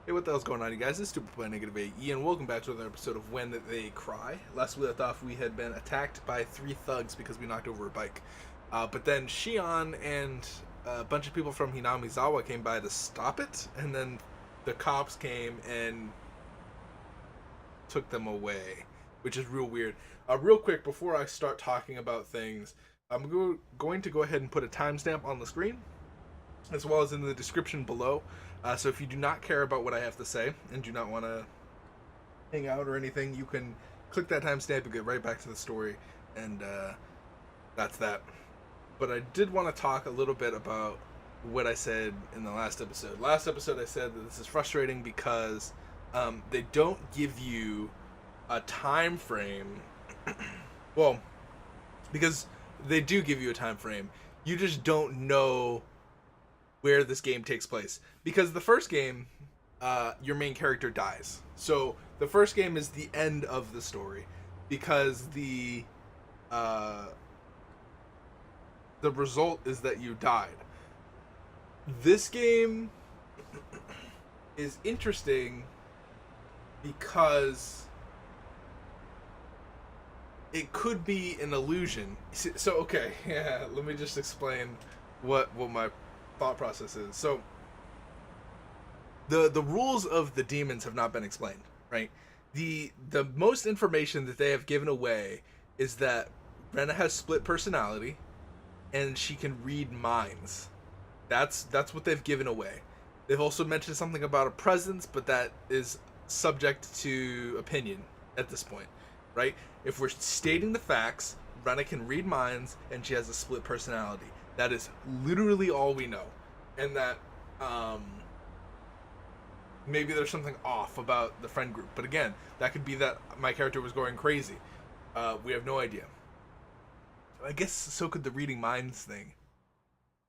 Hey, what the hell's going on, you guys? This is Stupid Boy NegativeAE, and welcome back to another episode of When They Cry. Last we left off, we had been attacked by 3 thugs because we knocked over a bike. But then Shion and a bunch of people from Hinamizawa came by to stop it, and then the cops came and took them away, which is real weird. Real quick, before I start talking about things, I'm going to go ahead and put a timestamp on the screen, as well as in the description below. So if you do not care about what I have to say and do not want to hang out or anything, you can click that timestamp and get right back to the story, and that's that. But I did want to talk a little bit about what I said in the last episode. Last episode I said that this is frustrating because they don't give you a time frame. Well, because they do give you a time frame, you just don't know where this game takes place, because the first game, your main character dies. So the first game is the end of the story, because the result is that you died. This game is interesting because it could be an illusion. So okay, yeah, let me just explain what my thought process is. So the rules of the demons have not been explained, right? The most information that they have given away is that Rena has split personality and she can read minds. That's what they've given away. They've also mentioned something about a presence, but that is subject to opinion at this point, right? If we're stating the facts, Rena can read minds and she has a split personality. That is literally all we know. And that maybe there's something off about the friend group. But again, that could be that my character was going crazy. We have no idea. I guess so could the reading minds thing.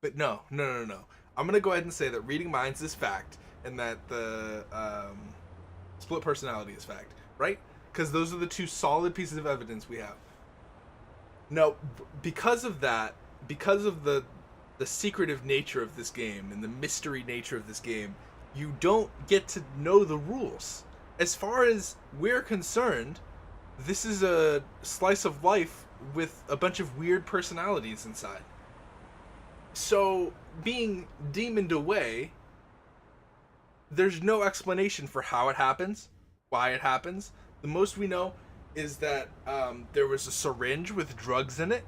But no. I'm going to go ahead and say that reading minds is fact, and that the split personality is fact, right? Because those are the two solid pieces of evidence we have. No, because of that, because of the secretive nature of this game and the mystery nature of this game, you don't get to know the rules. As far as we're concerned, this is a slice of life with a bunch of weird personalities inside. So, being demoned away, there's no explanation for how it happens, why it happens. The most we know is that there was a syringe with drugs in it.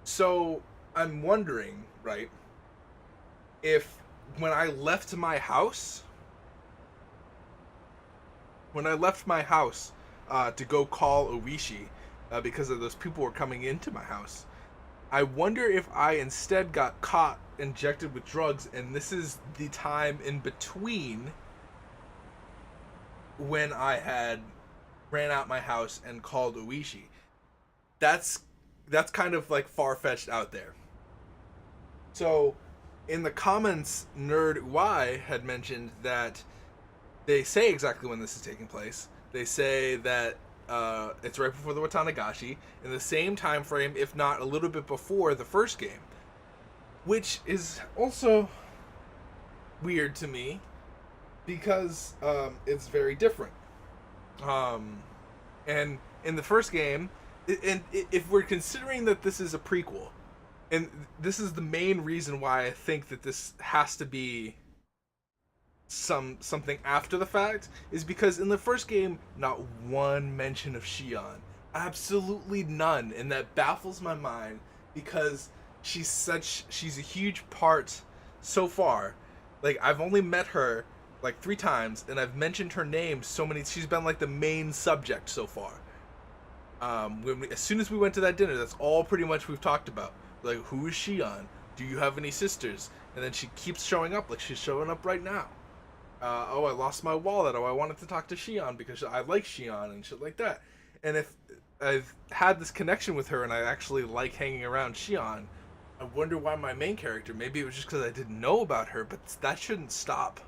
So I'm wondering, right, if when I left my house to go call Oishi, because of those people were coming into my house, I wonder if I instead got caught injected with drugs, and this is the time in between when I had ran out my house and called Oishi. That's kind of like far-fetched out there. So in the comments, Nerd Y had mentioned that they say exactly when this is taking place. They say that it's right before the Watanagashi, in the same time frame, if not a little bit before the first game, which is also weird to me because it's very different. And in the first game, and if we're considering that this is a prequel, and this is the main reason why I think that this has to be something after the fact, is because in the first game, not one mention of Shion. Absolutely none. And that baffles my mind because she's a huge part so far. Like, I've only met her like 3 times, and I've mentioned her name so many. She's been like the main subject so far. As soon as we went to that dinner, that's all pretty much we've talked about. Like, who is Shion? Do you have any sisters? And then she keeps showing up, like she's showing up right now. Oh, I lost my wallet. Oh, I wanted to talk to Shion because I like Shion and shit like that. And if I've had this connection with her and I actually like hanging around Shion, I wonder why my main character, maybe it was just because I didn't know about her, but that shouldn't stop.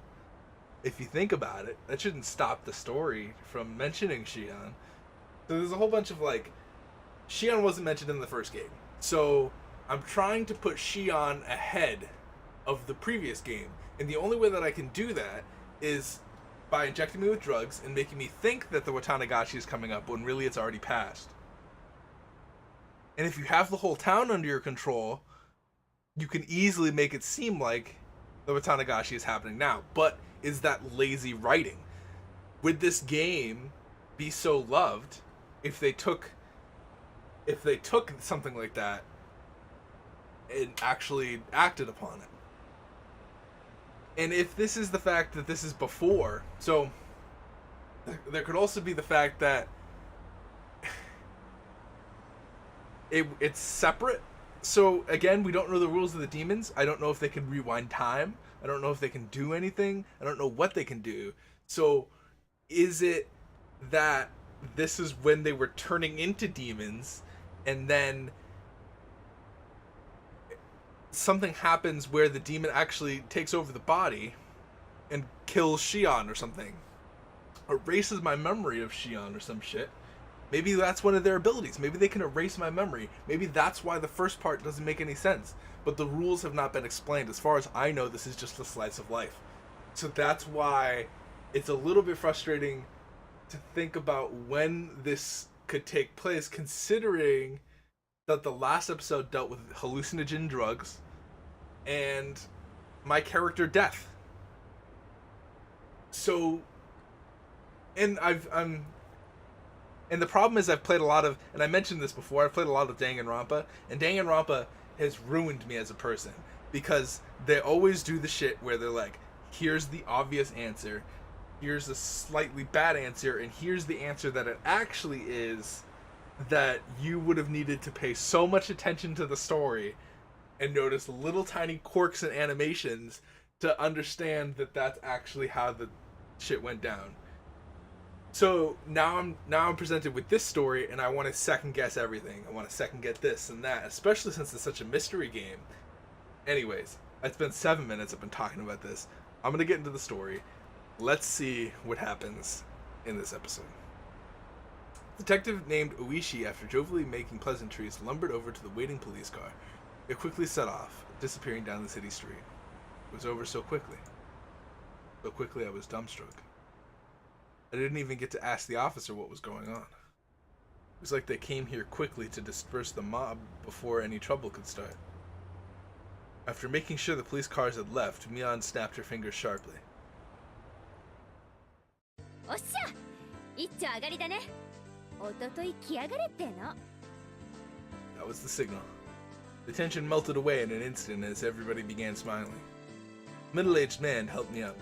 If you think about it, that shouldn't stop the story from mentioning Shion. So there's a whole bunch of, like, Shion wasn't mentioned in the first game. So I'm trying to put Shion ahead of the previous game. And the only way that I can do that is by injecting me with drugs and making me think that the Watanagashi is coming up when really it's already passed. And if you have the whole town under your control, you can easily make it seem like the Watanagashi is happening now. But is that lazy writing? Would this game be so loved if they took something like that and actually acted upon it? And if this is the fact that this is before, so there could also be the fact that it's separate. So again, we don't know the rules of the demons. I don't know if they can rewind time. I don't know if they can do anything. I don't know what they can do. So is it that this is when they were turning into demons, and then something happens where the demon actually takes over the body and kills Shion or something, erases my memory of Shion or some shit? Maybe that's one of their abilities. Maybe they can erase my memory. Maybe that's why the first part doesn't make any sense. But the rules have not been explained. As far as I know, this is just a slice of life. So that's why it's a little bit frustrating to think about when this could take place, considering that the last episode dealt with hallucinogen drugs and my character death. So, and and the problem is I've played a lot of, and I mentioned this before, I've played a lot of Danganronpa, and Danganronpa has ruined me as a person, because they always do the shit where they're like, here's the obvious answer, here's a slightly bad answer, and here's the answer that it actually is, that you would have needed to pay so much attention to the story and notice little tiny quirks and animations to understand that that's actually how the shit went down. So now I'm presented with this story, and I want to second guess everything. I want to second guess this and that, especially since it's such a mystery game. Anyways, it's been 7 minutes I've been talking about this. I'm gonna get into the story. Let's see what happens in this episode. Detective named Oishi, after jovially making pleasantries, lumbered over to the waiting police car. It quickly set off, disappearing down the city street. It was over so quickly. So quickly I was dumbstruck. I didn't even get to ask the officer what was going on. It was like they came here quickly to disperse the mob before any trouble could start. After making sure the police cars had left, Mion snapped her fingers sharply. That was the signal. The tension melted away in an instant as everybody began smiling. A middle-aged man helped me up.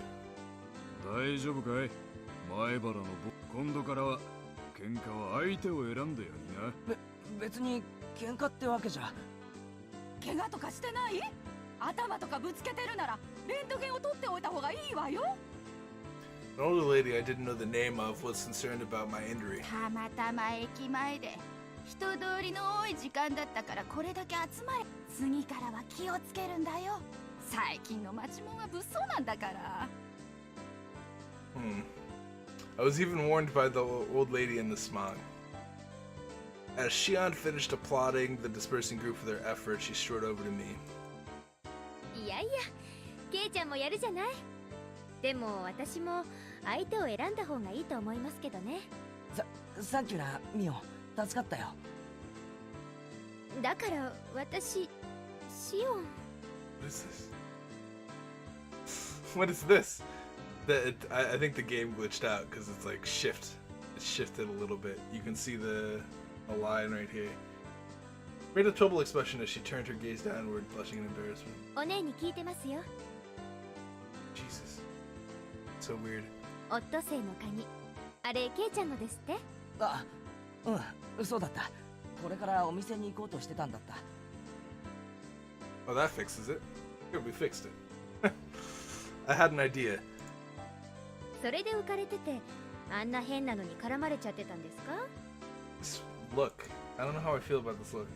An older lady I didn't know the name of was concerned about my injury. I was even warned by the old lady in the smog. As Shion finished applauding the dispersing group for their effort, she strode over to me. Thank you, Mio. What is this? What is this? I think the game glitched out because it's like shift. It shifted a little bit. You can see a line right here. Made a troubled expression as she turned her gaze downward, blushing in embarrassment. Jesus. So weird. Oh, that fixes it. Good, we fixed it. I had an idea. This look. I don't know how I feel about this look.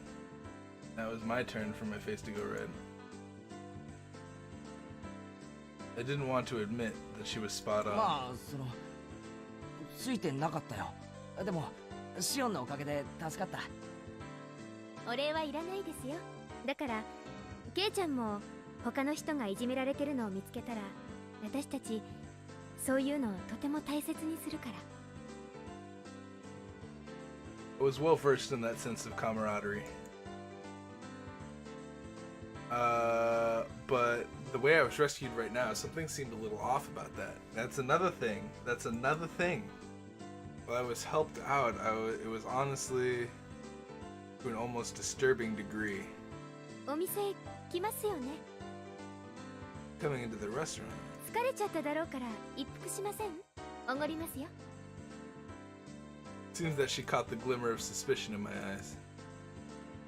Now it was my turn for my face to go red. I didn't want to admit that she was spot on. そういうのをとても大切にするから。 I was well versed in that sense of camaraderie. But the way I was rescued right now, something seemed a little off about that. That's another thing. While I was helped out, it was honestly to an almost disturbing degree. お店来ますよね。 Coming into the restaurant. 疲れちゃっただろうから一服しません？おごりますよ。 Seems that she caught the glimmer of suspicion in my eyes.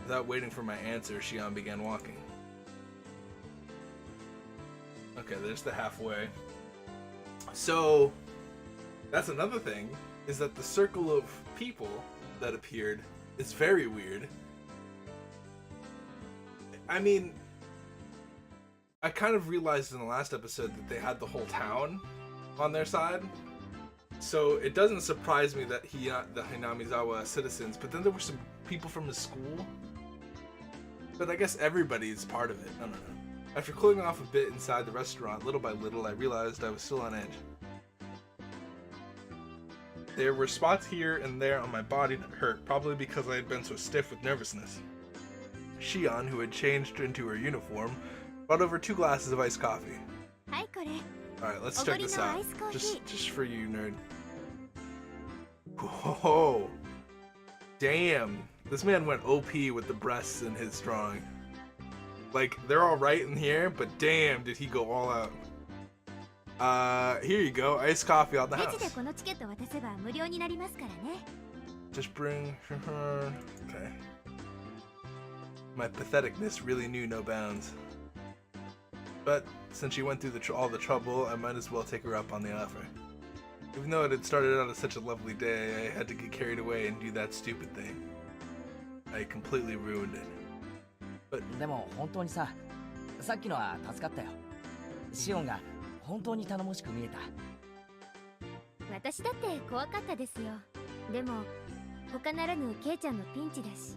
Without waiting for my answer, Shion began walking. Okay, there's the halfway. So, that's another thing, is that the circle of people that appeared is very weird. I mean, I kind of realized in the last episode that they had the whole town on their side. So it doesn't surprise me that the Hinamizawa citizens, but then there were some people from the school. But I guess everybody's part of it. I don't know. After cooling off a bit inside the restaurant, little by little, I realized I was still on edge. There were spots here and there on my body that hurt, probably because I had been so stiff with nervousness. Shion, who had changed into her uniform, brought over 2 glasses of iced coffee. Alright, let's check this out. Just for you, nerd. Whoa! Damn! This man went OP with the breasts in his drawing. Like, they're alright in here, but damn, did he go all out. Here you go, iced coffee out the house. Just bring her. Okay. My patheticness really knew no bounds. But since she went through all the trouble, I might as well take her up on the offer. Even though it had started out as such a lovely day, I had to get carried away and do that stupid thing. I completely ruined it. But でも本当にさ、さっきのは助かったよ。シオンが本当に頼もしく見えた。私だって怖かったですよ。でも他ならぬケイちゃんのピンチだし。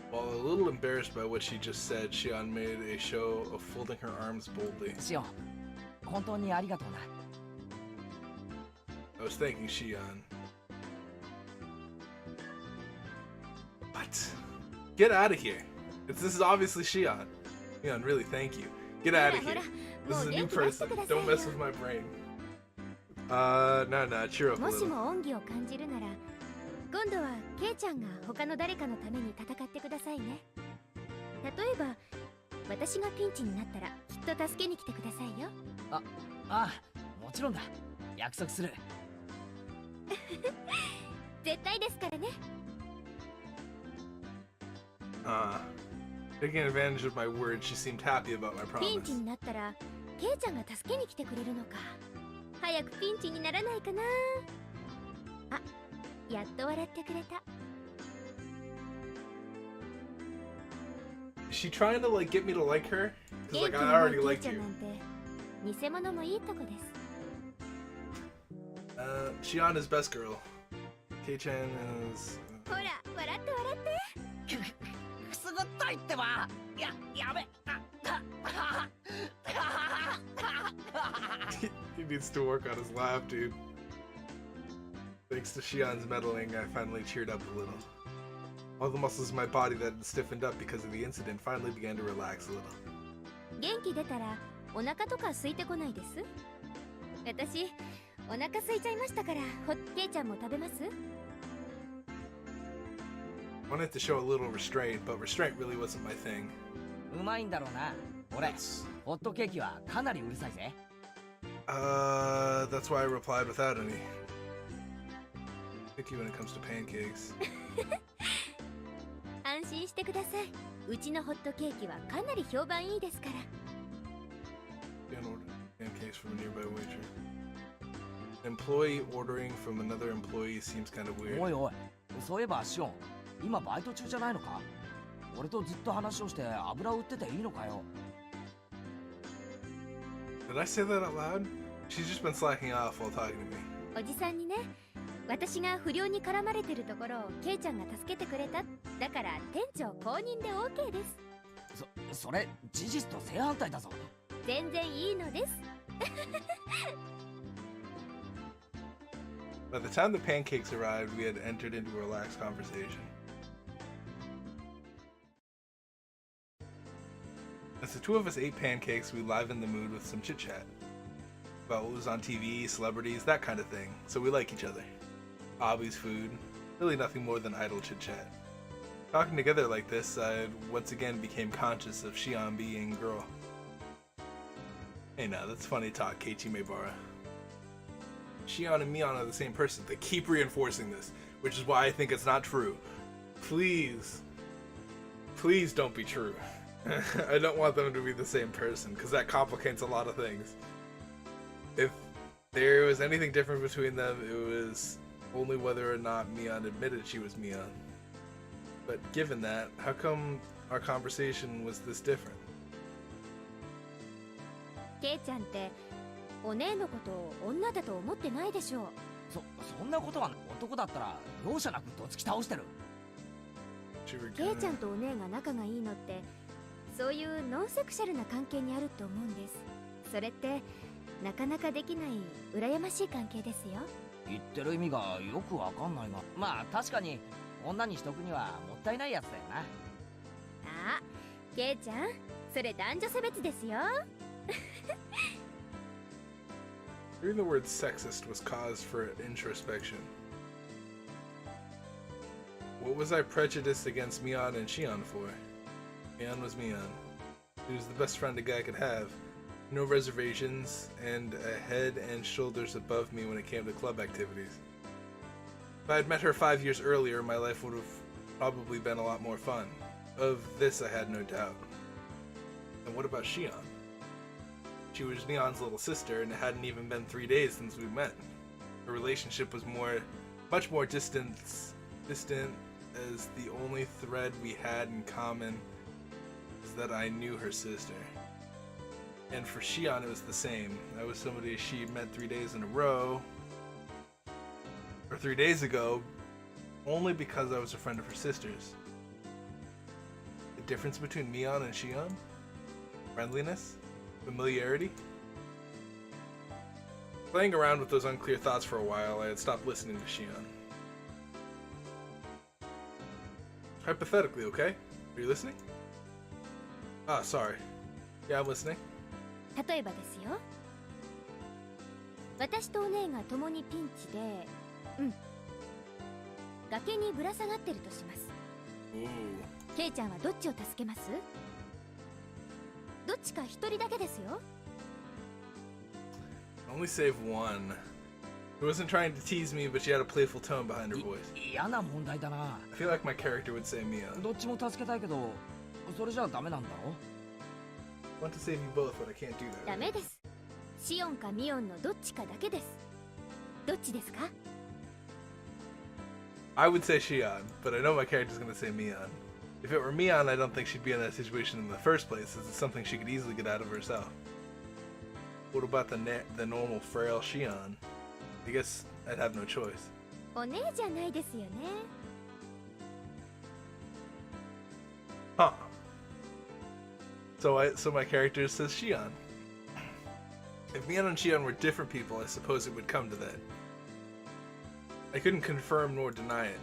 While a little embarrassed by what she just said, Shion made a show of folding her arms boldly. シオン、本当にありがとうな。I was thanking Shion. What? Get out of here! This is obviously Shion. Shion, really, thank you. Get out of here. This is a new person. Don't mess with my brain. No, cheer up a もし little. も恩義を感じるなら、今度はケイちゃんが他の誰かのために戦ってくださいね。例えば、私がピンチになったらきっと助けに来てくださいよ。ああ、もちろんだ。約束する。絶対ですからね。Taking advantage of my words, she seemed happy about my ピンチ promise. になったらケイちゃんが助けに来てくれるのか。早くピンチにならないかな。あ、やっと笑ってくれた。Is she trying to like get me to like her? 'Cause 元 like 気 I のない already ケイ like ちゃん you. なんて偽物もいいとこです。Shion is best girl. Kei-chan is. ほら、笑って笑って。くすぐったいってば。やめ。He needs to work on his laugh, dude. Thanks to Shion's meddling, I finally cheered up a little. All the muscles in my body that had stiffened up because of the incident finally began to relax a little. 元気出たらお腹とか空いてこないです？私、お腹空いちゃいましたから、ケイちゃんも食べます？ Wanted to show a little restraint, but restraint really wasn't my thing. うまいんだろうな。俺、ホットケーキはかなりうるさいぜ。That's why I replied without any. Picky when it comes to pancakes. 安心してください。うちのホットケーキはかなり評判いいですから。Can't order pancakes from a nearby waiter. Employee ordering from another employee seems kind of weird. おいおい、そういえばシオン、今バイト中じゃないのか？俺とずっと話をして油売ってていいのかよ。Did I say that out loud? She's just been slacking off while talking to me. おじさんにね、私が不良に絡まれてるところをケイちゃんが助けてくれた。だから店長公認で OK です。それ事実と正反対だぞ。全然いいのです。By the time the pancakes arrived, we had entered into a relaxed conversation. As the two of us ate pancakes, we livened the mood with some chit-chat. About what was on TV, celebrities, that kind of thing, so we like each other. Hobbies, food, really nothing more than idle chit-chat. Talking together like this, I once again became conscious of Shion being a girl. Hey now, that's funny talk, Keiichi Maebara. Shion and Mion are the same person. They keep reinforcing this, which is why I think it's not true. Please don't be true. I don't want them to be the same person, because that complicates a lot of things. If there was anything different between them, it was only whether or not Mion admitted she was Mion. But given that, how come our conversation was this different? ケイちゃんってお姉のことを女だと思ってないでしょう。そんなことは男だったら容赦なくどつき倒してる。ケイちゃんとお姉が仲がいいのってそういうノンセクシャルな関係にあると思うんです。それってなかなかできない羨ましい関係ですよ。言ってる意味がよくわかんないが、まあ確かに女にしとくにはもったいないやつだよな。あ、ケイちゃん、それ男女差別ですよ。Hearing the word sexist was cause for introspection. What was I prejudiced against Mion and Shion for? Mion was Mion. He was the best friend a guy could have. No reservations, and a head and shoulders above me when it came to club activities. If I had met her 5 years earlier, my life would have probably been a lot more fun. Of this I had no doubt. And what about Shion? She was Mion's little sister, and it hadn't even been 3 days since we met. Her relationship was much more distant as the only thread we had in common is that I knew her sister. And for Shion, it was the same. I was somebody she met 3 days in a row, or 3 days ago, only because I was a friend of her sister's. The difference between Mion and Shion? Friendliness? Familiarity? Playing around with those unclear thoughts for a while, I had stopped listening to Shion. Hypothetically, okay? Are you listening? Ah, sorry. Yeah, I'm listening. 例えばですよ。私とお姉が共にピンチで、崖にぶら下がってるとします。ケイちゃんはどっちを助けます？どっちか一人だけですよ。Only save one. She wasn't trying to tease me, but she had a playful tone behind her voice. 嫌な問題だな。 I feel like my character would say Mion. どっちも助けたいけど、それじゃダメなんだろ。I want to save you both, but I can't do that. ダメです。シオンかミオンのどっちかだけです。どっちですか？ I would say Shion, but I know my character's gonna say Mion. If it were Mion, I don't think she'd be in that situation in the first place, as it's something she could easily get out of herself. What about the normal frail Shion? I guess I'd have no choice. お姉じゃないですよね。Huh. So my character says Shion. If Mion and Shion were different people, I suppose it would come to that. I couldn't confirm nor deny it.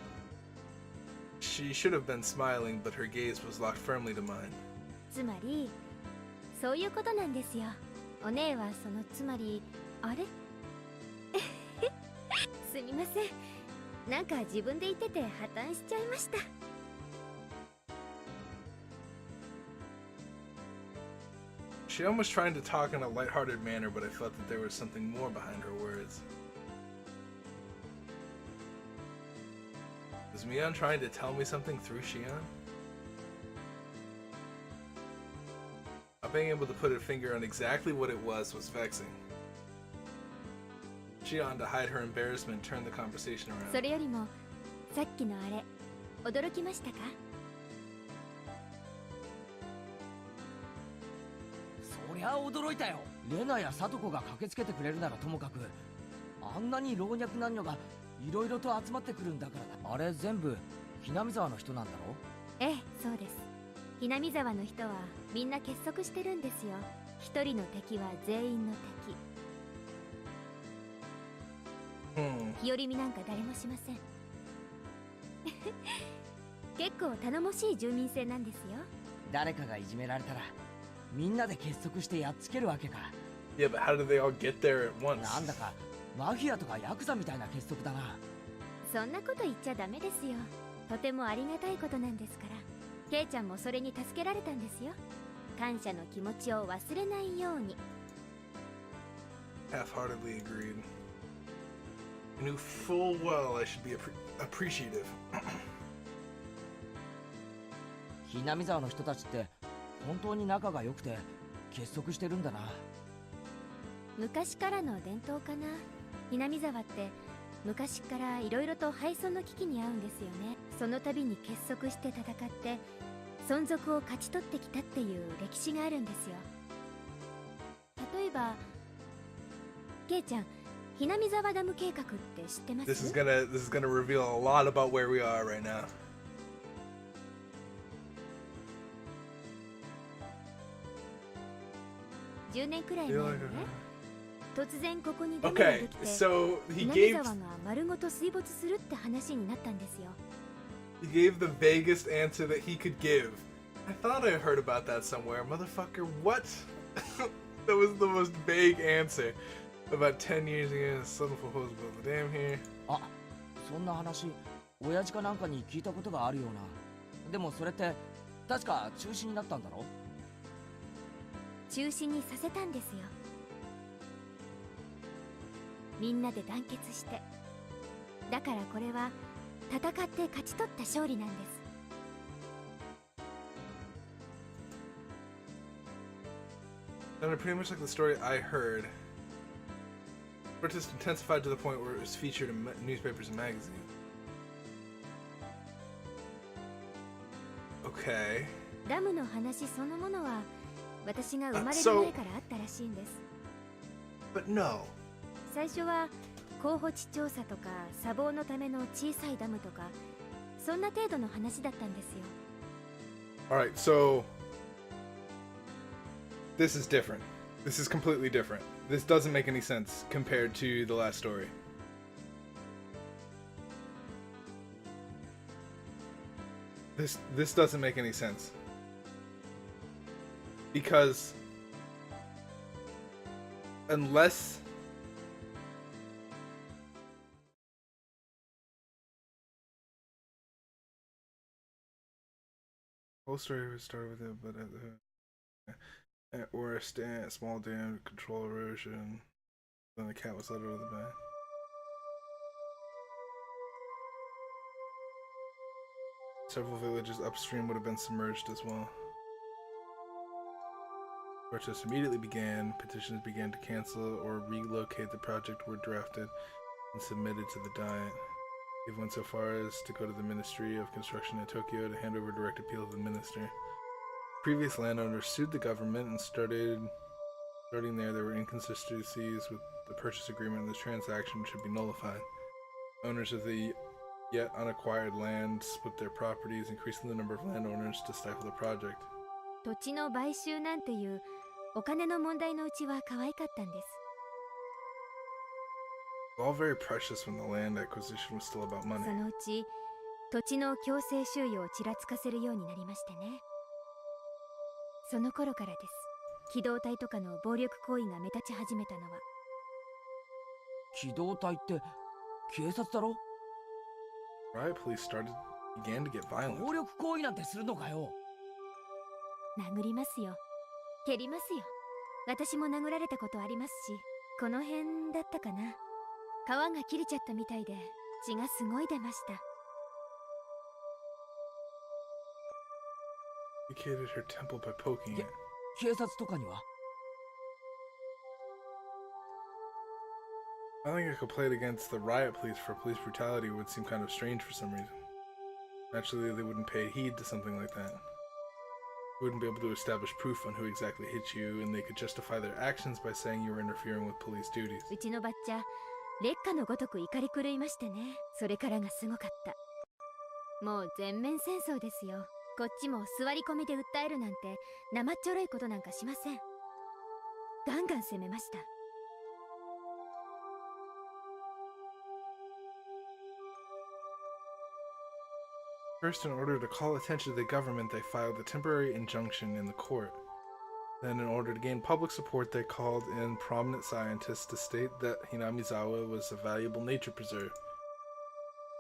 She should have been smiling, but her gaze was locked firmly to mine. つまり、そういうことなんですよ。お姉はそのつまり、あれ？すみません。なんか自分で言ってて破綻しちゃいました。Shion was trying to talk in a lighthearted manner, but I felt that there was something more behind her words. Was Mion trying to tell me something through Shion? Not being able to put a finger on exactly what it was vexing. Shion, to hide her embarrassment, turned the conversation around. それよりも、さっきのあれ、驚きましたか？そりゃ驚いたよ。レナやサトコが駆けつけてくれるならともかく、あんなに老若男女がいろいろと集まってくるんだから。あれ全部、ひなみ沢の人なんだろ？ええ、そうです。ひなみ沢の人はみんな結束してるんですよ。一人の敵は全員の敵。日和見なんか誰もしません。結構頼もしい住民性なんですよ。誰かがいじめられたらみんなで結束してやっつけるわけか。 Yeah, but how do they all get there at once? なんだかマフィアとかヤクザみたいな結束だな。そんなこと言っちゃダメですよ。とてもありがたいことなんですから。ケイちゃんもそれに助けられたんですよ。感謝の気持ちを忘れないように。 Half-heartedly agreed. I knew full well I should be appreciative. ひなみ沢の人たちって本当に仲が良くて結束してるんだな。昔からの伝統かな。ひなみ沢って昔からいろいろと敗損の危機に遭うんですよね。その度に結束して戦って存続を勝ち取ってきたっていう歴史があるんですよ。例えばケイちゃん、ひなみ沢ダム計画って知ってます？ This is gonna reveal a lot about where we are right now. 10年くらい前にね、突然ここにダムがで Okay, きて、 so ひ he なみ gave 沢が丸ごと水没するって話になったんですよ。he gave the vaguest answer that he could give. I thought I heard about that somewhere, motherfucker. What? That was the most vague answer. About 10 years ago, the southern proposal built the dam here. あ、そんな話親父かなんかに聞いたことがあるような。でもそれって確か中止になったんだろ？中止にさせたんですよ。みんなで団結して。だからこれは戦って勝ち取った勝利なんです。Sounded pretty much like the story I heard. But just intensified to the point where it was featured in newspapers and magazines. Okay. ダムの話そのものは私が生まれる前からあったらしいんです。But no. 最初は候補地調査とか砂防のための小さいダムとかそんな程度の話だったんですよ。 Alright, so this is different. This is completely different. This doesn't make any sense compared to the last story. This doesn't make any sense. Because unless whole story would start with it, but or a small dam to control erosion. Then the cat was let out of the bag. Several villages upstream would have been submerged as well. Protests immediately began. Petitions began to cancel or relocate the project were drafted and submitted to the Diet. It went so far as to go to the Ministry of Construction in Tokyo to hand over direct appeal to the minister. Previous landowners sued the government and starting there were inconsistencies with the purchase agreement and the transaction should be nullified. Owners of the yet unacquired land split their properties, increasing the number of landowners to stifle the project. 土地の買収なんていうお金の問題のうちは可愛かったんです。 All very precious when the land acquisition was still about money. そのうち土地の強制収用をちらつかせるようになりましてね。その頃からです。機動隊とかの暴力行為が目立ち始めたのは。機動隊って警察だろ？ Riot police began to get violent. 暴力行為なんてするのかよ。殴りますよ。蹴りますよ。私も殴られたことありますし、この辺だったかな。皮が切れちゃったみたいで血がすごい出ました。 Indicated her temple by poking it. 警察とかには？ I think a complaint against the riot police for police brutality would seem kind of strange for some reason. Naturally, they wouldn't pay heed to something like that. They wouldn't be able to establish proof on who exactly hit you, and they could justify their actions by saying you were interfering with police duties. うちのばっちゃ烈火のごとく怒り狂いましてね。それからがすごかった。もう全面戦争ですよ。こっちも座り込みで訴えるなんて生っちょろいことなんかしません。ガンガン攻めました。First, in order to call attention to the government, they filed a temporary injunction in the court. Then, in order to gain public support, they called in prominent scientists to state that Hinamizawa was a valuable nature preserve.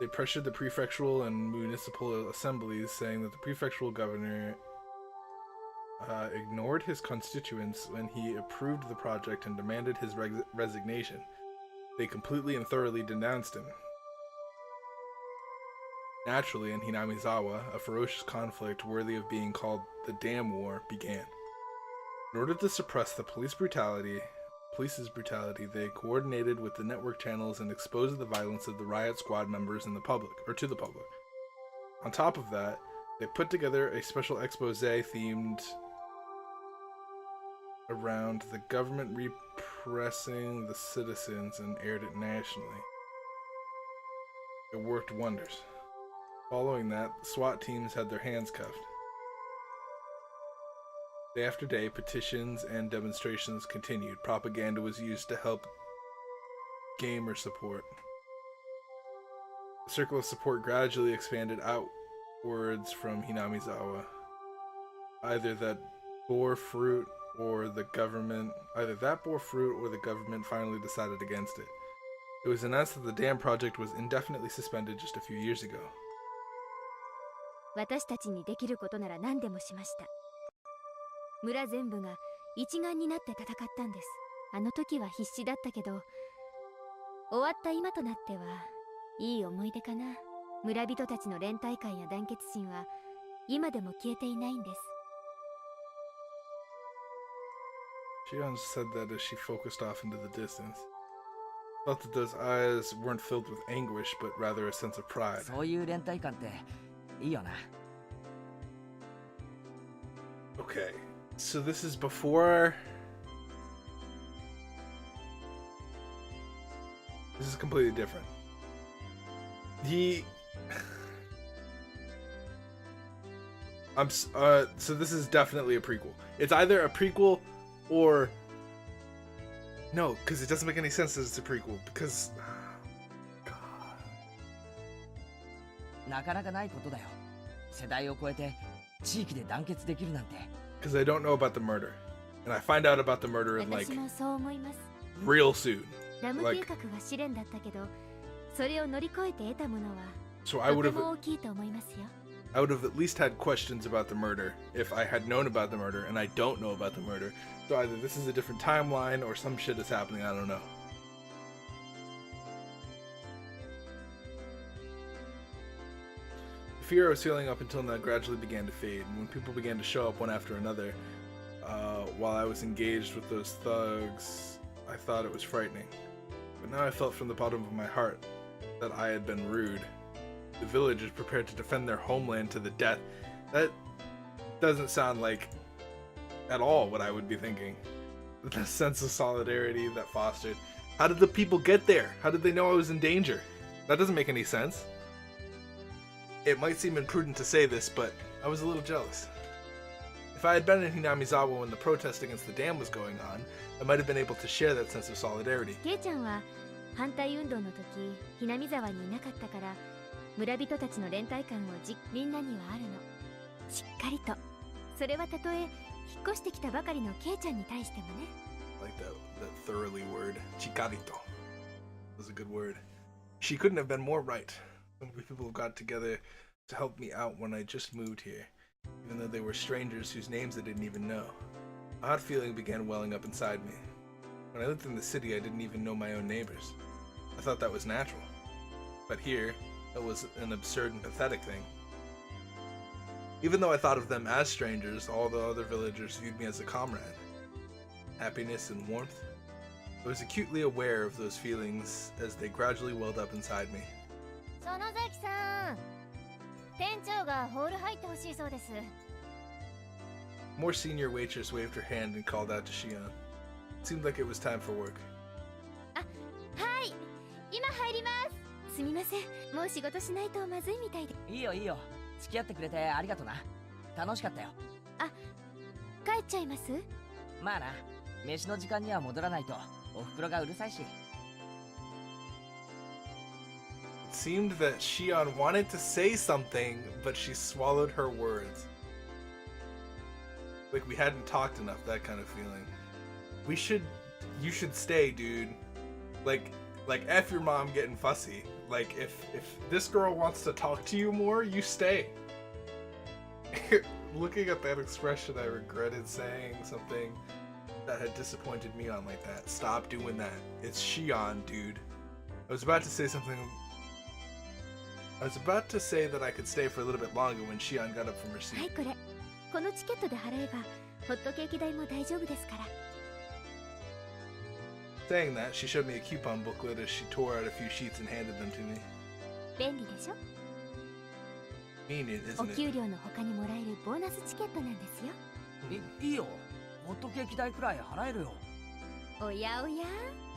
They pressured the prefectural and municipal assemblies, saying that the prefectural governor ignored his constituents when he approved the project and demanded his resignation. They completely and thoroughly denounced him. Naturally, in Hinamizawa, a ferocious conflict worthy of being called the Dam War began. In order to suppress the police's brutality, they coordinated with the network channels and exposed the violence of the riot squad members to the public. On top of that, they put together a special expose themed around the government repressing the citizens and aired it nationally. It worked wonders. Following that, the SWAT teams had their hands cuffed. Day after day, petitions and demonstrations continued. Propaganda was used to help gamer support. The circle of support gradually expanded outwards from Hinamizawa. Either that bore fruit or the government finally decided against it. It was announced that the dam project was indefinitely suspended just a few years ago. 私たちにできることなら何でもしました。村全部が一丸になって戦ったんです。あの時は必死だったけど、終わった今となってはいい思い出かな。村人たちの連帯感や団結心は今でも消えていないんです。Shion said that as she focused off into the distance. Felt that those eyes weren't filled with anguish, but rather a sense of pride. そういう連帯感っていいよな。Okay, so this is before. This is completely different. So this is definitely a prequel. It's either a prequel or no, because it doesn't make any sense that it's a prequel. Because God. なかなかないことだよ。世代を超えて地域で団結できるなんて。Because I don't know about the murder, and I find out about the murder in like 私もそう思います。 real soon. ダム計画は試練だったけど、それを乗り越えて得たものは So I と would て have も大きいと思いますよ。I would have at least had questions about the murder if I had known about the murder, and I don't know about the murder. So either this is a different timeline or some shit is happening, I don't know. The fear I was feeling up until now gradually began to fade, and when people began to show up one after another, while I was engaged with those thugs, I thought it was frightening. But now I felt from the bottom of my heart that I had been rude. The villagers prepared to defend their homeland to the death. That doesn't sound like at all what I would be thinking. The sense of solidarity that fostered. How did the people get there? How did they know I was in danger? That doesn't make any sense. It might seem imprudent to say this, but I was a little jealous. If I had been in Hinamizawa when the protest against the dam was going on, I might have been able to share that sense of solidarity. ケイちゃんは反対運動の時、南沢にいなかったから、村人たちの連帯感をみんなにはあるの。しっかりと。それはたとえ引っ越してきたばかりのケイちゃんに対してもね。Like that thoroughly word, chikarito. Was a good word. She couldn't have been more right. So many people got together to help me out when I just moved here, even though they were strangers whose names I didn't even know. A hot feeling began welling up inside me. When I lived in the city, I didn't even know my own neighbors. I thought that was natural. But here, that was an absurd and pathetic thing. Even though I thought of them as strangers, all the other villagers viewed me as a comrade. Happiness and warmth. I was acutely aware of those feelings as they gradually welled up inside me. 園崎さん、店長がホール入ってほしいそうです。A more senior waitress waved her hand and called out to Shion. It seemed like it was time for work. あ、はい、今入ります。すみません、もう仕事しないとまずいみたいで。いいよいいよ。付き合ってくれてありがとな。楽しかったよ。帰っちゃいます？まあな、飯の時間には戻らないとお袋がうるさいし。 It seemed that Shion wanted to say something, but she swallowed her words. Like we hadn't talked enough, that kind of feeling. You should stay, dude. Like F your mom getting fussy. Like if this girl wants to talk to you more, you stay. Looking at that expression, I regretted saying something that had disappointed me on like that. Stop doing that. It's Shion, dude. I was about to say that I could stay for a little bit longer when Shion got up from her はい、 seat. これ。このチケットで払えば、ホットケーキ代も大丈夫ですから。Saying that, she showed me a coupon booklet as she tore out a few sheets and handed them to me. 便利でしょ？ Convenient, お isn't it? 給料の他にもらえるボーナスチケットなんですよ。いいよ、ホットケーキ代くらい払えるよ。おやおや、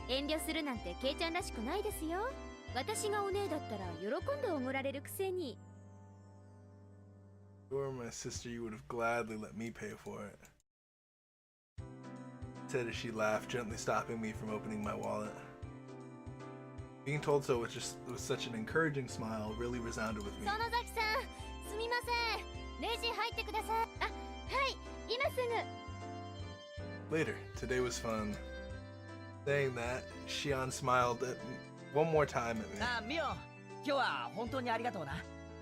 遠慮するなんてケイちゃんらしくないですよ。私がお姉だったら喜んでおごられるくせに。If you were my sister, you would have gladly let me pay for it. Said as she laughed, gently stopping me from opening my wallet. Being told so with such an encouraging smile really resounded with me. 園崎さん、すみません。レジ入ってください。あ、はい、今すぐ。 Later, today was fun. Saying that, Shion smiled one more time at me. あ、ミオン、今日は本当にありがとうな。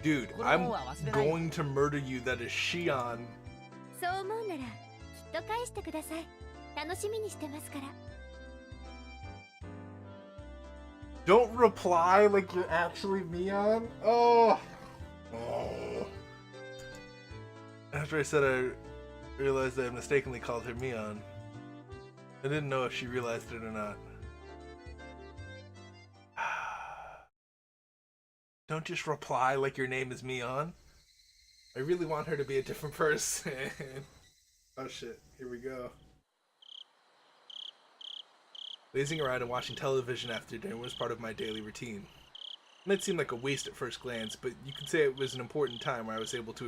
Dude, I'm going to murder you. That is Shion. そう思うなら、きっと返してください。楽しみにしてますから。 Don't reply like you're actually Mion. Oh. After I said I realized I mistakenly called her Mion. I didn't know if she realized it or not. Don't just reply like your name is Mion. I really want her to be a different person. Oh shit, here we go. Lazing around and watching television after dinner was part of my daily routine. It might seem like a waste at first glance, but you could say it was an important time where I was able to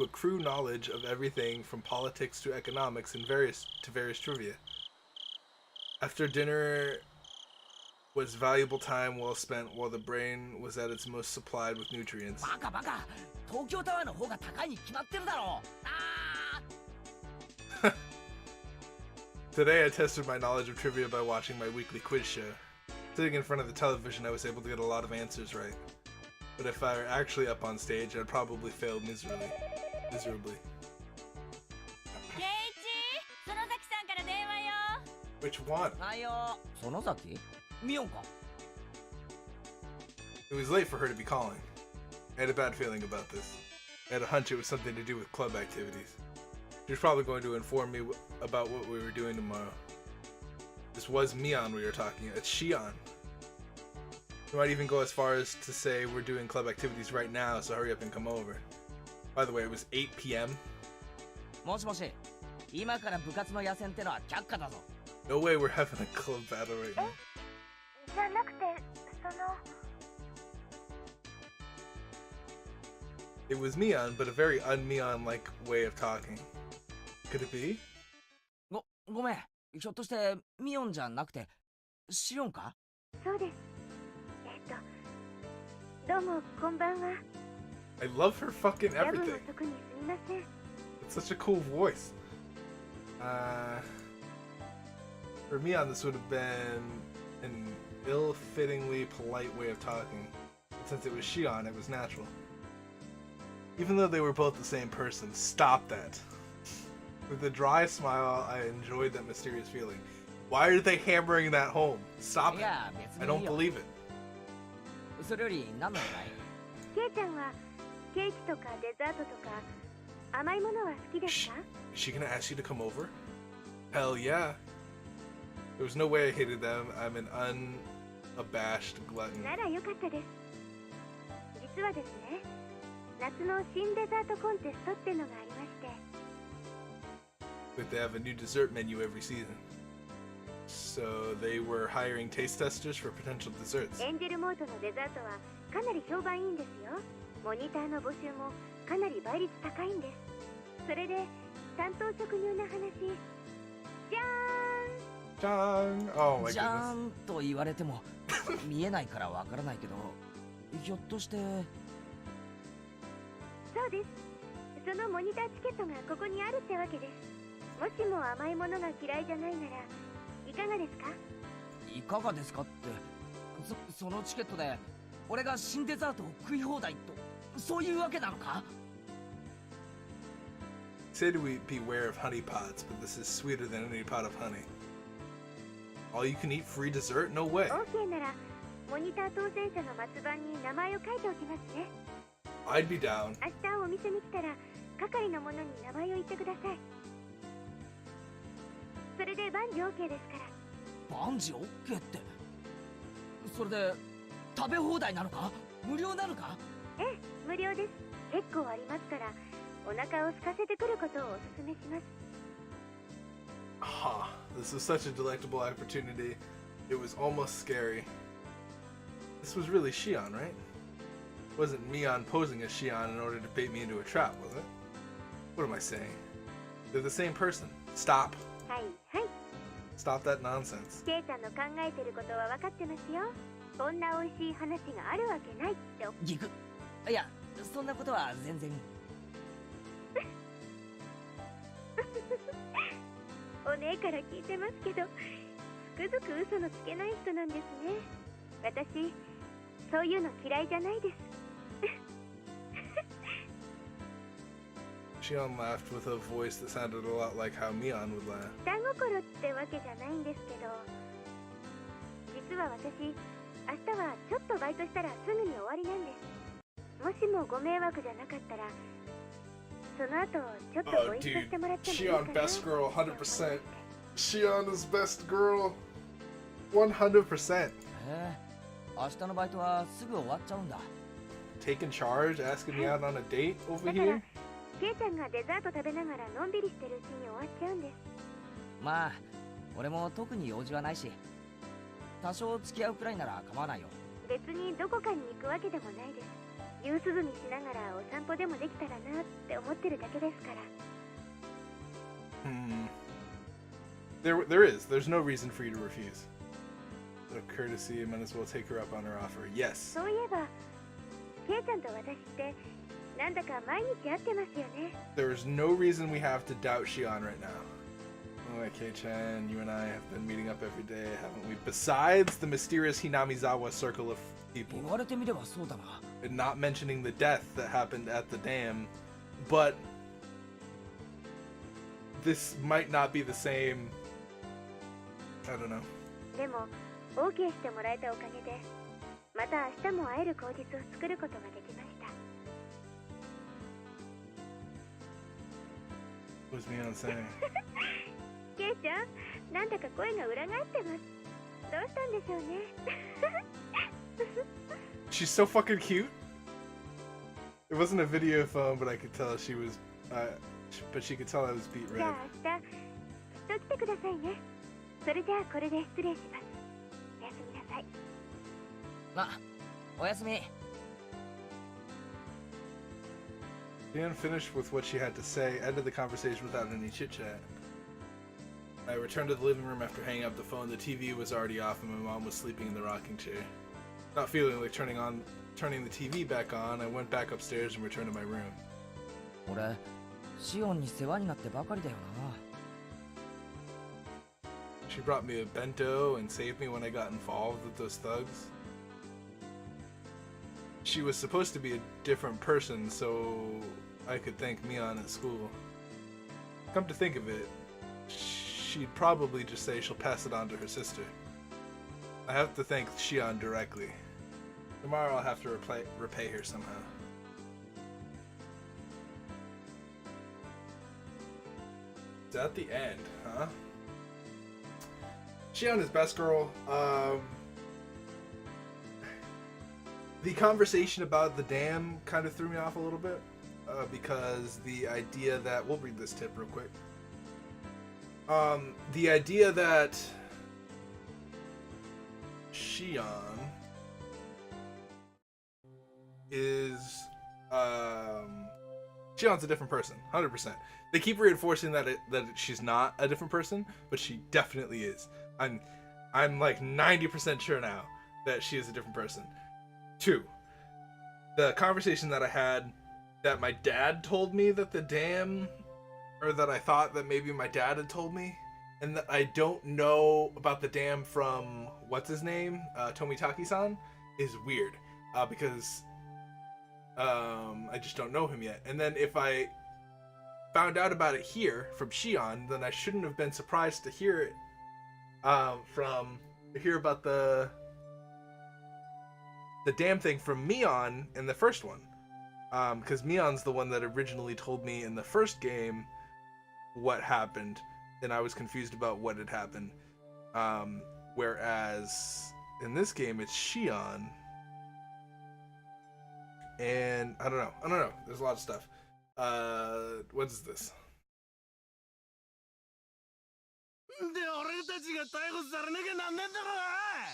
accrue knowledge of everything from politics to economics and various trivia. After dinner was valuable time well spent while the brain was at its most supplied with nutrients. バカバカ、東京タワーの方が高いに決まってるだろう。Today I tested my knowledge of trivia by watching my weekly quiz show. Sitting in front of the television, I was able to get a lot of answers right. But if I were actually up on stage, I'd probably fail miserably. ケイチ、園崎さんから電話よ。 Which one? はいよ、園崎？ミオンか？ It was late for her to be calling. I had a bad feeling about this. I had a hunch it was something to do with club activities. She was probably going to inform me about what we were doing tomorrow. This was Mion we were talking about. It's Shion. We might even go as far as to say we're doing club activities right now, so hurry up and come over. By the way, it was 8 p.m. もしもし、今から部活の野戦ってのは却下だぞ。 No way we're having a club battle right now. じゃなくて、It was Mion, but a very un-Mion-like way of talking. Could it be? ごめん、ひょっとしてミオンじゃなくてシオンか？そうです。どうもこんばんは。 I love her fucking 夜分 everything. 遅くにすみません。 It's such a cool voice. For Mion, this would have been an ill-fittingly polite way of talking. But since it was Shion, it was natural. Even though they were both the same person, stop that. With a dry smile, I enjoyed that mysterious feeling. Why are they hammering that home? Stop い it. や、別 I にい don't いよ。 believe it. それより何の願い？ケイちゃんはケーキとかデザートとか甘いものは好きですか？ Is she gonna ask you to come over? Hell yeah. There was no way I hated them. I'm an unabashed glutton. ならよかったです。実はですね、夏の新デザートコンテストってのがありまして。 But they have a new dessert menu every season. So they were hiring taste testers for potential desserts. エンジェルモートのデザートはかなり評判いいんですよ。モニターの募集もかなり倍率高いんです。それで担当直入な話、じゃーん。John. Oh my じゃ goodness. ーんと言われても見えないからわからないけど、ひょっとして。そうです。そのモニターチケットがここにあるってわけです。もしも甘いものが嫌いじゃないならいかがですか？いかがですかって、そのチケットで俺が新デザートを食い放題と、そういうわけなのかSaid we beware of honey pots, but this is sweeter than any pot of honey. All you can eat free dessert? No way. OK ならモニター当選者の末番に名前を書いておきますね。 I'd be down. 明日お店に来たら係の者に名前を言ってください。それで万事 OK ですから。万事 OK って、それで食べ放題なのか、無料なのか？ええ、無料です。結構ありますから、お腹を空かせてくることをお勧めします。 Ah, this was such a delectable opportunity. It was almost scary. This was really Shion, right? Wasn't Mion posing as Shion in order to bait me into a trap, was it? What am I saying? They're the same person. Stop. はいはい。 Stop that nonsense. ケイちゃんの考えてることは分かってますよ。そんな美味しい話があるわけないってギク、いや、そんなことは全然。お姉から聞いてますけど、つくづく嘘のつけない人なんですね。私、そういうの嫌いじゃないです。Shion laughed with a voice that sounded a lot like how Mion would laugh. 下心ってわけじゃないんですけど、実は私、明日はちょっとバイトしたらすぐに終わりなんです。もしもご迷惑じゃなかったら、その後ちょっとご一緒してもらってもいいかな。 Shion best girl 100%. Shion is best girl 100%. 明日のバイトはすぐ終わっちゃうんだ。Taking charge, asking me out on a date over だから here? ケイちゃんがデザート食べながらのんびりしてるうちに終わっちゃうんです。まあ俺も特に用事はないし、多少付き合うくらいなら構わないよ。別にどこかに行くわけでもないです。夕涼みしながらお散歩でもできたらなって思ってるだけですから。There's no reason for you to refuse. Out of courtesy, I might as well take her up on her offer. Yes. そういえば、ケイちゃんと私ってなんだか毎日会ってますよね。 There is no reason we have to doubt Shion right now. Alright, Kei-chan, you and I have been meeting up every day, haven't we? Besides the mysterious Hinamizawa circle of people. 言われてみればそうだな。And not mentioning the death that happened at the dam. But this might not be the same. I don't know. でも OK してもらえたおかげで、また明日も会える口実を作ることができました。 What was Mion saying? ケイちゃん、なんだか声が裏返ってます。どうしたんでしょうね。She's so fucking cute. It wasn't a video phone, but I could tell she was, but she could tell I was beat じゃ red. あ明日、きっと来てくださいね。それじゃあこれで失礼します。おやすみなさい。おやすみ。 Shion finished with what she had to say, ended the conversation without any chit-chat. I returned to the living room after hanging up the phone. The TV was already off and my mom was sleeping in the rocking chair. Not feeling like turning the TV back on, I went back upstairs and returned to my room. 俺、シオンに世話になってばかりだよな。 She brought me a bento and saved me when I got involved with those thugs. She was supposed to be a different person, so I could thank Mion at school. Come to think of it, she'd probably just say she'll pass it on to her sister. I have to thank Shion directly. Tomorrow I'll have to repay her somehow. It's at the end, huh? Shion is best girl. The conversation about the dam kind of threw me off a little bit because the idea that we'll read this tip real quick. The idea that Shion is Shion's a different person, 100%. They keep reinforcing that she's not a different person, but she definitely is. I'm like 90% sure now that she is a different person. 2, the conversation that I had that my dad told me that the dam, or that I thought that maybe my dad had told me, and that I don't know about the dam from what's his name, Tomitaki-san, is weird, because I just don't know him yet. And then if I found out about it here from Shion, then I shouldn't have been surprised to hear it hear about the damn thing from Mion in the first one, because Mion's the one that originally told me in the first game what happened, and I was confused about what had happened, whereas in this game it's Shion. And I don't know. There's a lot of stuff. What is this?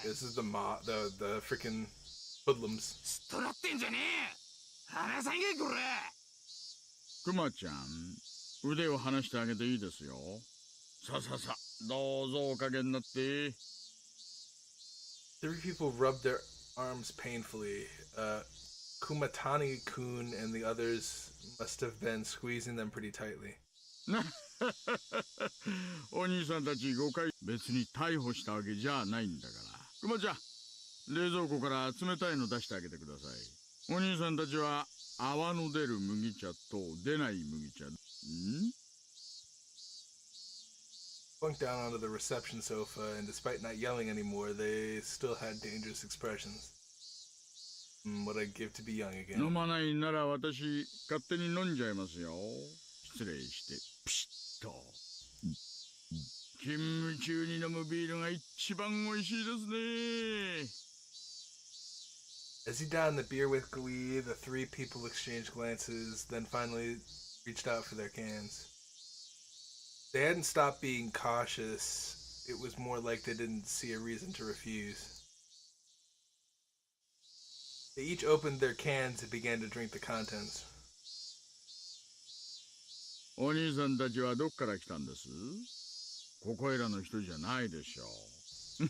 This is the freaking hoodlums. クマちゃん、腕を離してあげていいですよ。さあさあさあ、どうぞおかげになって。 3 people rubbed their arms painfully. Kumatani-kun and the others must have been squeezing them pretty tightly. お兄さんたち誤解、別に逮捕したわけじゃないんだから。クマちゃん、冷蔵庫から冷たいの出してあげてください。お兄さんたちは泡の出る麦茶と出ない麦茶。Bunked down onto the reception sofa, and despite not yelling anymore, they still had dangerous expressions. What I'd give to be young again. 飲まないなら私勝手に飲んじゃいますよ。失礼してピシッと。勤務中に飲むビールが一番美味しいですね。 As he downed the beer with glee, the 3 people exchanged glances, then finally reached out for their cans. They hadn't stopped being cautious. It was more like they didn't see a reason to refuse. They each opened their cans and began to drink the contents. お兄さんたちはどっから来たんです？ここいらの人じゃないでしょう。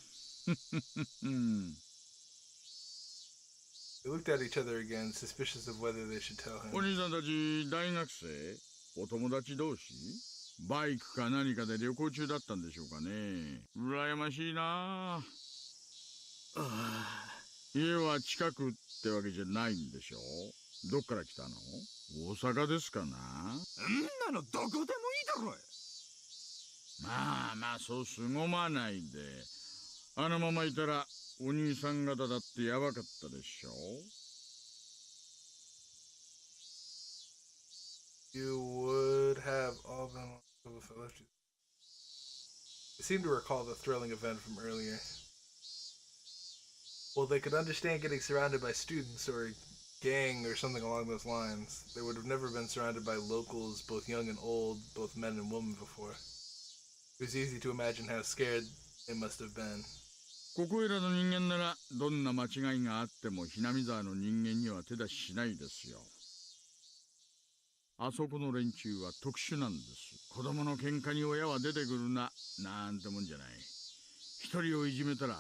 They looked at each other again, suspicious of whether they should tell him. お兄さんたち大学生？お友達同士？バイクか何かで旅行中だったんでしょうかね。羨ましいな。家は近くってわけじゃないんでしょ。どっから来たの？大阪ですかな。んなのどこでもいいだろ。まあまあそう凄まないで。あのままいたらお兄さん方だってやばかったでしょ。You would have all been if I left you. I seem to recall the thrilling event from earlier. Well, they could understand getting surrounded by students or a gang or something along those lines. They would have never been surrounded by locals, both young and old, both men and women before. It was easy to imagine how scared they must have been. ここいらの人間ならどんな間違いがあってもひなみ沢の人間には手出ししないですよ。あそこの連中は特殊なんです。子供の喧嘩に親は出てくるな、なんてもんじゃない。一人をいじめたら、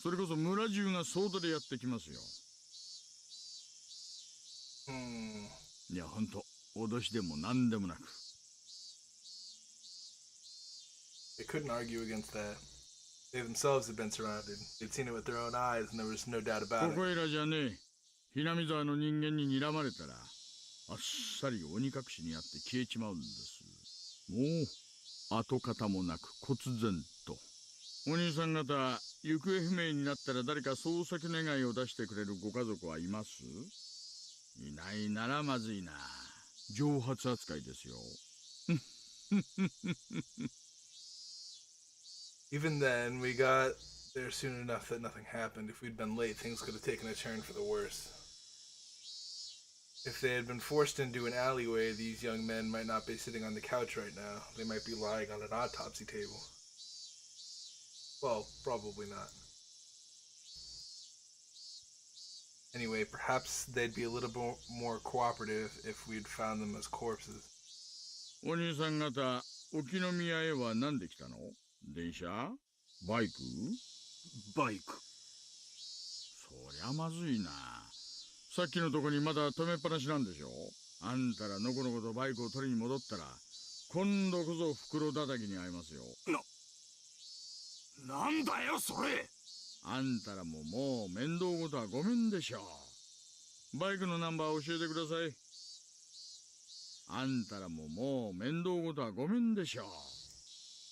それこそ村中が総出でやってきますよ。いや、ほんと、脅しでもなんでもなく。They couldn't argue against that. They themselves had been surrounded. They'd seen it with their own eyes, and there was no doubt about it. ここいらじゃねえ。ひなみ沢の人間に睨まれたら、あっさり鬼隠しにあって消えちまうんです。もう跡形もなく忽然と。お兄さん方、行方不明になったら誰か捜索願いを出してくれるご家族はいます？いないならまずいな。蒸発扱いですよ。Even then, we got there soon enough that nothing happened. If we'd been late, things could have taken a turn for the worse. If they had been forced into an alleyway, these young men might not be sitting on the couch right now. They might be lying on an autopsy table. Well, probably not. Anyway, perhaps they'd be a little bit more cooperative if we'd found them as corpses. お兄さん方、沖宮へは何で来たの？電車？バイク？バイク。そりゃまずいな。さっきのとこにまだ止めっぱなしなんでしょ？あんたらのこのことバイクを取りに戻ったら、今度こそ袋叩きに会いますよ。なんだよそれ。あんたらももう面倒ごとはごめんでしょう。バイクのナンバー教えてください。あんたらももう面倒ごとはごめんでしょ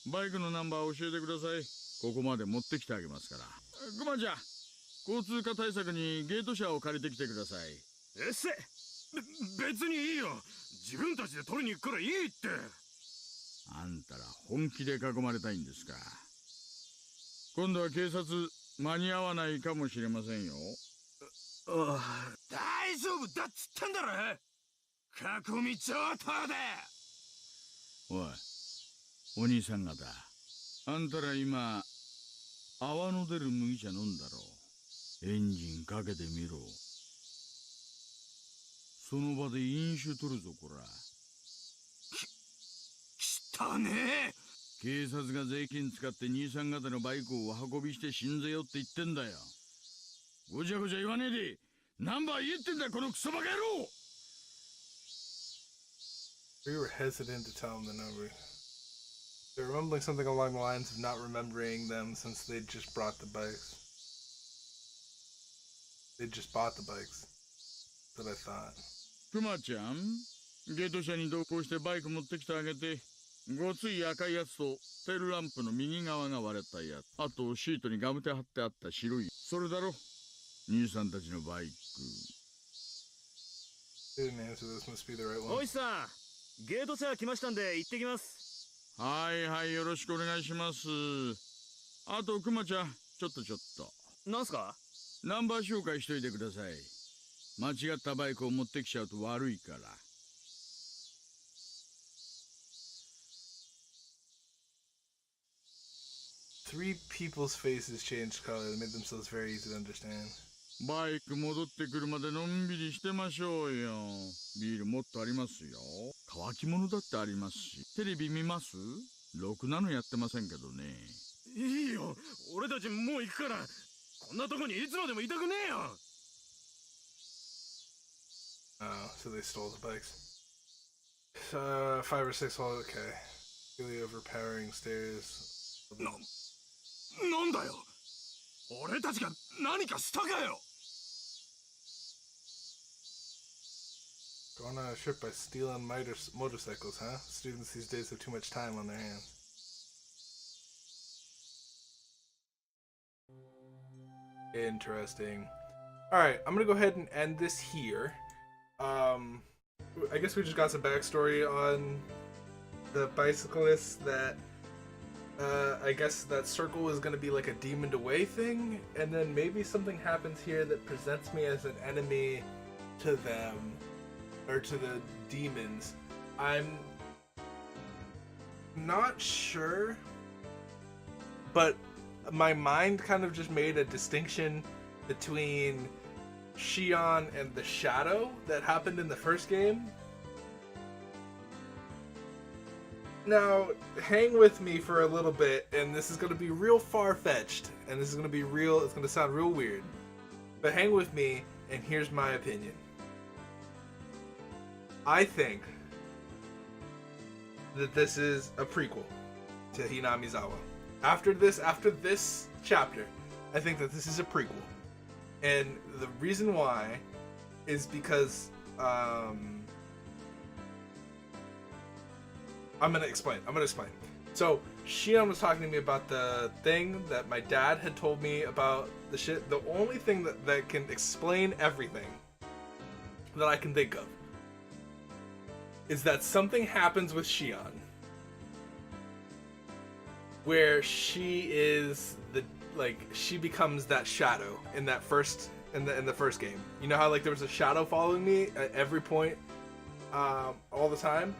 う。バイクのナンバー教えてください。ここまで持ってきてあげますから。クマちゃん、交通課対策にゲート車を借りてきてください。別にいいよ。自分たちで取りに行くからいいって。あんたら本気で囲まれたいんですか？今度は警察間に合わないかもしれませんよ。大丈夫だっつったんだろ。囲み上等だ。おい、お兄さん方、あんたら今泡の出る麦茶飲んだろ。エンジンかけてみろ。その場で飲酒取るぞこら。汚ねえ。警察が税金使って兄さん方のバイクを運びして死んぜよって言ってんだよ。ごちゃごちゃ言わねえでナンバー言えってんだこのクソバカ野郎。We were hesitant to tell them the number. They're remembering something along the lines of not remembering them since they'd just brought the bikes. They just bought the bikes. That's what I thought. クマちゃん、ゲート車に同行してバイク持ってきてあげて。ごつい赤いやつとテールランプの右側が割れたやつ、あとシートにガムテ貼ってあった白い、それだろ、兄さんたちのバイク。おいさん、ゲート車来ましたんで行ってきます。はいはい、よろしくお願いします。あとクマちゃん、ちょっと。なんすか？ナンバー紹介しといてください。間違ったバイクを持ってきちゃうと悪いから。Three people's faces changed color. They made themselves very easy to understand. バイク戻ってくるまでのんびりしてましょうよ。ビールもっとありますよ。乾き物だってありますし。テレビ見ます？ろくなのやってませんけどね。いいよ、俺たちもう行くから。こんなとこにいつまでもいたくねえよ。Oh, so they stole the bikes. 5 or 6 all okay. Really overpowering stairs. なんだよ。俺たちが何かしたかよ。Going on a trip by stealing motorcycles, huh? Students these days have too much time on their hands. Interesting. Alright, I'm gonna go ahead and end this here. I guess we just got some backstory on the bicyclist that I guess that circle is going to be like a demoned away thing, and then maybe something happens here that presents me as an enemy to them, or to the demons. I'm not sure, but my mind kind of just made a distinction between Shion and the shadow that happened in the first game. Now, hang with me for a little bit, and this is going to be real far-fetched, and this is going to be real, it's going to sound real weird. But hang with me, and here's my opinion. I think that this is a prequel to Hinamizawa. After this chapter, I think that this is a prequel. And the reason why is because, I'm gonna explain. So, Shion was talking to me about the thing that my dad had told me about the shit. The only thing that can explain everything that I can think of is that something happens with Shion where she is she becomes that shadow in that in the first game. You know how like there was a shadow following me at every point, all the time.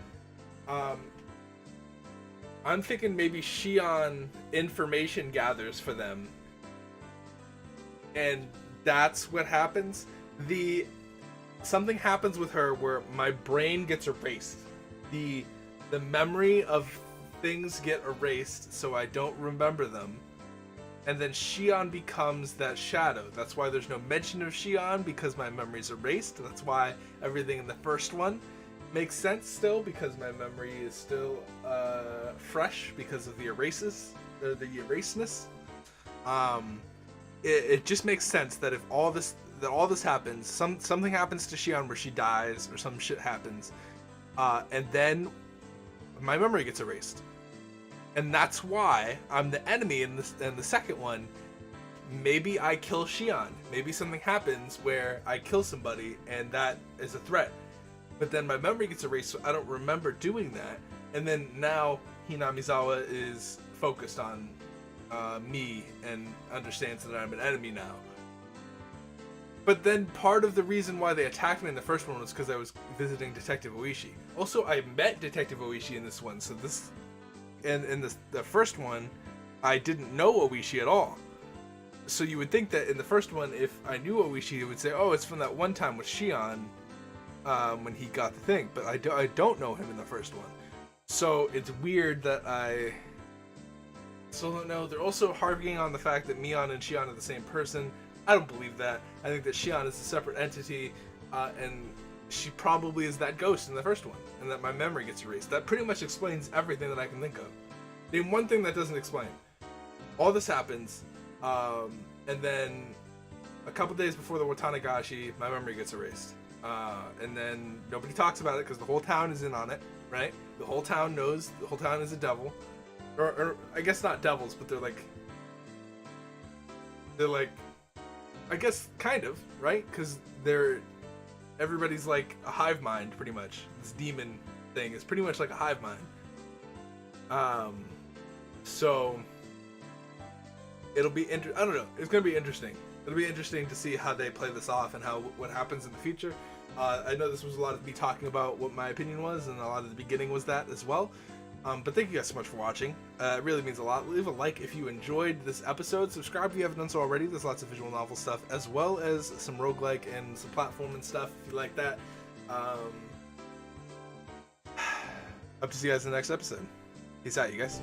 I'm thinking maybe Shion information gathers for them, and that's what happens. something happens with her where my brain gets erased. The memory of things get erased, so I don't remember them. And then Shion becomes that shadow. That's why there's no mention of Shion, because my memory's erased. That's why everything in the first one makes sense still, because my memory is still fresh because of the erasedness. It just makes sense that if all this happens, something happens to Shion where she dies or some shit happens, and then my memory gets erased. And that's why I'm the enemy in the second one. Maybe I kill Shion. Maybe something happens where I kill somebody and that is a threat. But then my memory gets erased, so I don't remember doing that. And then now Hinamizawa is focused on me and understands that I'm an enemy now. But then part of the reason why they attacked me in the first one was because I was visiting Detective Oishi. Also, I met Detective Oishi in this one, so this... And in the first one, I didn't know Oishi at all. So you would think that in the first one, if I knew Oishi, it would say, oh, it's from that one time with Shion when he got the thing. But I don't know him in the first one. So it's weird that I still don't know. They're also harping on the fact that Mion and Shion are the same person. I don't believe that. I think that Shion is a separate entity, and she probably is that ghost in the first one, and that my memory gets erased. That pretty much explains everything that I can think of. Name one thing that doesn't explain. All this happens, and then a couple days before the Watanagashi, my memory gets erased. And then nobody talks about it because the whole town is in on it, right? The whole town knows, the whole town is a devil. Or I guess not devils, but they're like, I guess kind of, right? Because everybody's like a hive mind, pretty much. This demon thing is pretty much like a hive mind. So it'll be I don't know. It's gonna be interesting. It'll be interesting to see how they play this off and what happens in the future. I know this was a lot of me talking about what my opinion was, and a lot of the beginning was that as well. But thank you guys so much for watching. It really means a lot. Leave a like if you enjoyed this episode. Subscribe if you haven't done so already. There's lots of visual novel stuff, as well as some roguelike and some platforming stuff if you like that. Hope to see you guys in the next episode. Peace out, you guys.